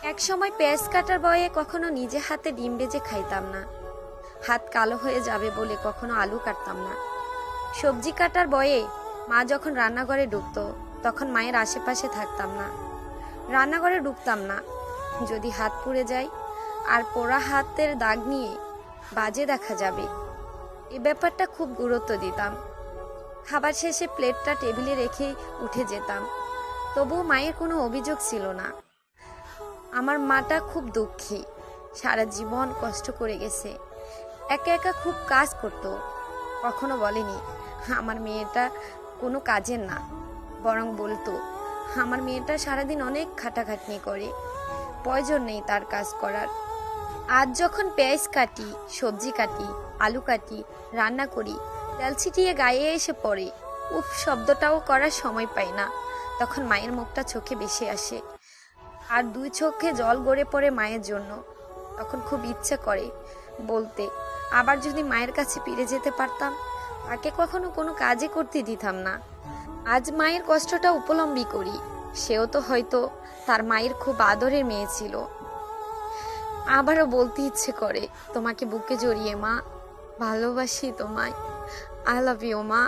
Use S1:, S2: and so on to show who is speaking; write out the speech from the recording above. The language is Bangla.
S1: এক সময় পেঁয়াজ কাটার বয়ে কখনো নিজে হাতে ডিম ভেজে খাইতাম না। হাত কালো হয়ে যাবে বলে কখনো আলু কাটতাম না। সবজি কাটার বয়ে মা যখন রান্নাঘরে ঢুকতো তখন মায়ের আশেপাশে থাকতাম না, রান্নাঘরে ঢুকতাম না। যদি হাত পুড়ে যায় আর পোড়া হাতের দাগ নিয়ে বাজে দেখা যাবে, এই ব্যাপারটা খুব গুরুত্ব দিতাম। খাবার শেষে প্লেটটা টেবিলে রেখে উঠে যেতাম, তবুও মায়ের কোনো অভিযোগ ছিল না। আমার মাটা খুব দুঃখী, সারা জীবন কষ্ট করে গেছে, একা একা খুব কাজ করত। কখনো বলেনি আমার মেয়েটা কোনো কাজের না, বরং বলতো আমার মেয়েটা সারাদিন অনেক খাটাখাটনি করে, প্রয়োজন নেই তার কাজ করার। আজ যখন পেঁয়াজ কাটি, সবজি কাটি, আলু কাটি, রান্না করি, তেল ছিটিয়ে গায়ে এসে পড়ে, উফ শব্দটাও করার সময় পাই না, তখন মায়ের মুখটা চোখে ভেসে আসে আর দুই চোখে জল গড়ে পড়ে মায়ের জন্য। তখন খুব ইচ্ছে করে বলতে, আবার যদি মায়ের কাছে ফিরে যেতে পারতাম, তাকে কখনো কোনো কাজে করতে দিতাম না। আজ মায়ের কষ্টটা উপলব্ধি করি, সেও তো হয়তো তার মায়ের খুব আদরের মেয়ে ছিল। আবারও বলতে ইচ্ছে করে তোমাকে বুকে জড়িয়ে, মা ভালোবাসি তোমায়, আই লাভ ইউ মা।